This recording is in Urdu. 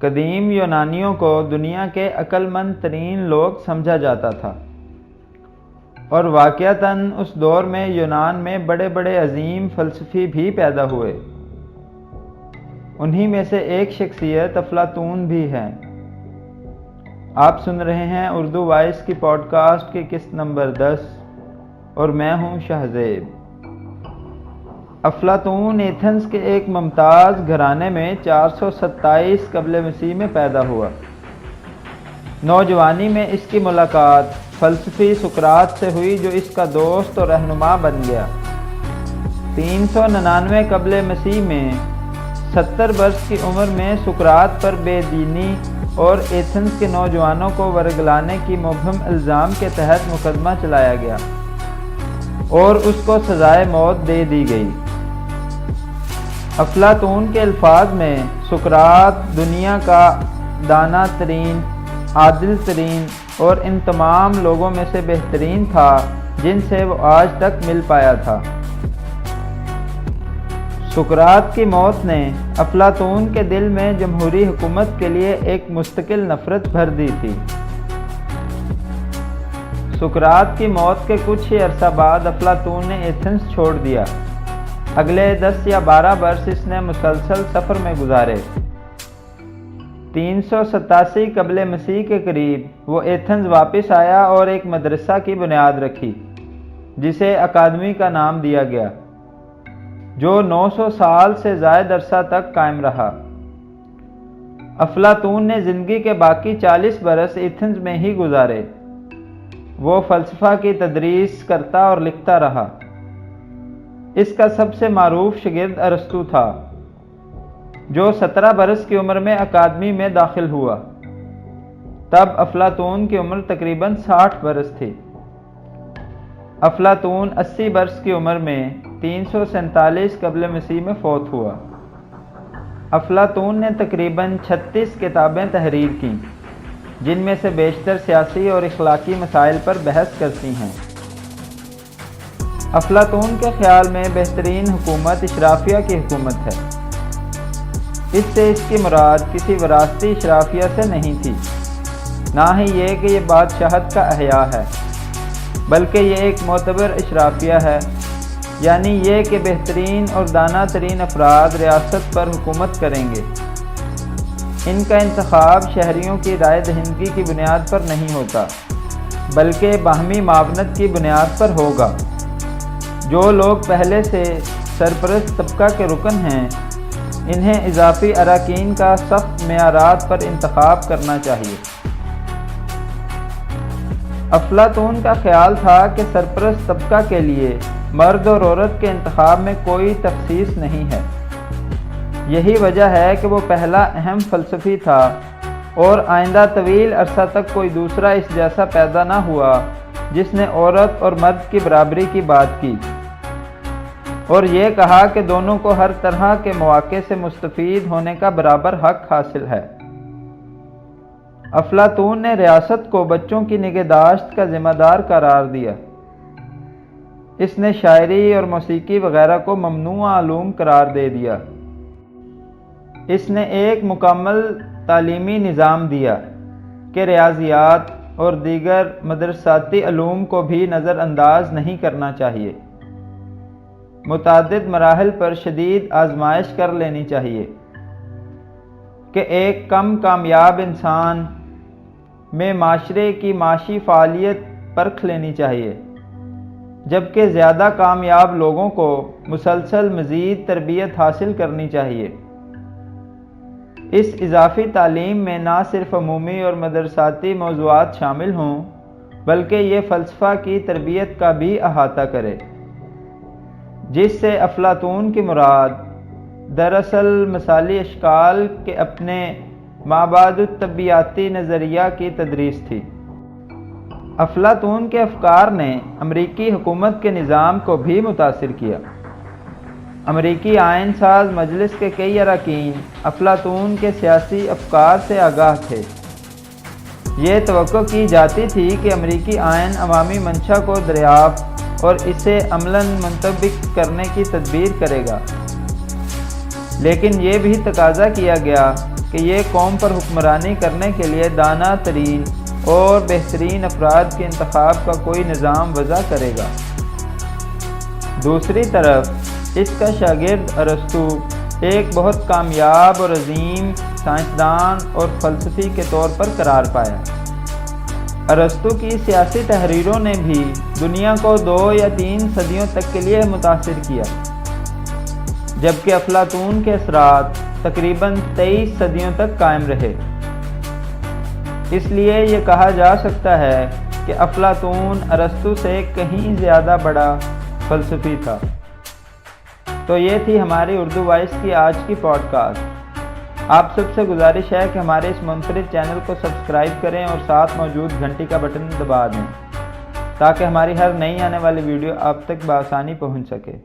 قدیم یونانیوں کو دنیا کے عقل مند ترین لوگ سمجھا جاتا تھا، اور واقعتاً اس دور میں یونان میں بڑے بڑے عظیم فلسفی بھی پیدا ہوئے۔ انہی میں سے ایک شخصیت افلاطون بھی ہے۔ آپ سن رہے ہیں اردو وائس کی پوڈ کاسٹ کی قسط نمبر 10 اور میں ہوں شہزیب۔ افلاطون ایتھنز کے ایک ممتاز گھرانے میں 427 قبل مسیح میں پیدا ہوا۔ نوجوانی میں اس کی ملاقات فلسفی سقراط سے ہوئی، جو اس کا دوست اور رہنما بن گیا۔ 399 قبل مسیح میں 70 برس کی عمر میں سقراط پر بے دینی اور ایتھنز کے نوجوانوں کو ورگلانے کی مبہم الزام کے تحت مقدمہ چلایا گیا اور اس کو سزائے موت دے دی گئی۔ افلاطون کے الفاظ میں سقراط دنیا کا دانا ترین، عادل ترین اور ان تمام لوگوں میں سے بہترین تھا جن سے وہ آج تک مل پایا تھا۔ سقراط کی موت نے افلاطون کے دل میں جمہوری حکومت کے لیے ایک مستقل نفرت بھر دی تھی۔ سقراط کی موت کے کچھ ہی عرصہ بعد افلاطون نے ایتھنز چھوڑ دیا۔ اگلے 10 یا 12 برس اس نے مسلسل سفر میں گزارے۔ 387 قبل مسیح کے قریب وہ ایتھنز واپس آیا اور ایک مدرسہ کی بنیاد رکھی جسے اکادمی کا نام دیا گیا، جو 900 سال سے زائد عرصہ تک قائم رہا۔ افلاطون نے زندگی کے باقی 40 برس ایتھنز میں ہی گزارے۔ وہ فلسفہ کی تدریس کرتا اور لکھتا رہا۔ اس کا سب سے معروف شاگرد ارسطو تھا، جو 17 برس کی عمر میں اکادمی میں داخل ہوا۔ تب افلاطون کی عمر تقریباً 60 برس تھی۔ افلاطون 80 برس کی عمر میں 347 قبل مسیح میں فوت ہوا۔ افلاطون نے تقریباً 36 کتابیں تحریر کیں، جن میں سے بیشتر سیاسی اور اخلاقی مسائل پر بحث کرتی ہیں۔ افلاطون کے خیال میں بہترین حکومت اشرافیہ کی حکومت ہے۔ اس سے اس کی مراد کسی وراثتی اشرافیہ سے نہیں تھی، نہ ہی یہ کہ یہ بادشاہت کا احیاء ہے، بلکہ یہ ایک معتبر اشرافیہ ہے، یعنی یہ کہ بہترین اور دانا ترین افراد ریاست پر حکومت کریں گے۔ ان کا انتخاب شہریوں کی رائے دہندگی کی بنیاد پر نہیں ہوتا، بلکہ باہمی معاونت کی بنیاد پر ہوگا۔ جو لوگ پہلے سے سرپرست طبقہ کے رکن ہیں، انہیں اضافی اراکین کا سخت معیارات پر انتخاب کرنا چاہیے۔ افلاطون کا خیال تھا کہ سرپرست طبقہ کے لیے مرد اور عورت کے انتخاب میں کوئی تخصیص نہیں ہے۔ یہی وجہ ہے کہ وہ پہلا اہم فلسفی تھا، اور آئندہ طویل عرصہ تک کوئی دوسرا اس جیسا پیدا نہ ہوا جس نے عورت اور مرد کی برابری کی بات کی اور یہ کہا کہ دونوں کو ہر طرح کے مواقع سے مستفید ہونے کا برابر حق حاصل ہے۔ افلاطون نے ریاست کو بچوں کی نگہداشت کا ذمہ دار قرار دیا۔ اس نے شاعری اور موسیقی وغیرہ کو ممنوع علوم قرار دے دیا۔ اس نے ایک مکمل تعلیمی نظام دیا کہ ریاضیات اور دیگر مدرساتی علوم کو بھی نظر انداز نہیں کرنا چاہیے۔ متعدد مراحل پر شدید آزمائش کر لینی چاہیے کہ ایک کم کامیاب انسان میں معاشرے کی معاشی فعالیت پرکھ لینی چاہیے، جبکہ زیادہ کامیاب لوگوں کو مسلسل مزید تربیت حاصل کرنی چاہیے۔ اس اضافی تعلیم میں نہ صرف عمومی اور مدرساتی موضوعات شامل ہوں، بلکہ یہ فلسفہ کی تربیت کا بھی احاطہ کرے، جس سے افلاطون کی مراد دراصل مثالی اشکال کے اپنے مابعد الطبیعیاتی نظریہ کی تدریس تھی۔ افلاطون کے افکار نے امریکی حکومت کے نظام کو بھی متاثر کیا۔ امریکی آئین ساز مجلس کے کئی اراکین افلاطون کے سیاسی افکار سے آگاہ تھے۔ یہ توقع کی جاتی تھی کہ امریکی آئین عوامی منشا کو دریافت اور اسے عملاً منطبق کرنے کی تدبیر کرے گا، لیکن یہ بھی تقاضا کیا گیا کہ کہ یہ قوم پر حکمرانی کرنے کے لیے دانا ترین اور بہترین افراد کے انتخاب کا کوئی نظام وضع کرے گا۔ دوسری طرف اس کا شاگرد ارسطو ایک بہت کامیاب اور عظیم سائنسدان اور فلسفی کے طور پر قرار پایا۔ ارسطو کی سیاسی تحریروں نے بھی دنیا کو 2 یا 3 صدیوں تک کے لیے متاثر کیا، جبکہ افلاطون کے اثرات تقریباً 23 صدیوں تک قائم رہے۔ اس لیے یہ کہا جا سکتا ہے کہ افلاطون ارسطو سے کہیں زیادہ بڑا فلسفی تھا۔ تو یہ تھی ہماری اردو وائس کی آج کی پوڈ کاسٹ۔ آپ سب سے گزارش ہے کہ ہمارے اس منفرد چینل کو سبسکرائب کریں اور ساتھ موجود گھنٹی کا بٹن دبا دیں تاکہ ہماری ہر نئی آنے والی ویڈیو آپ تک بآسانی پہنچ سکے۔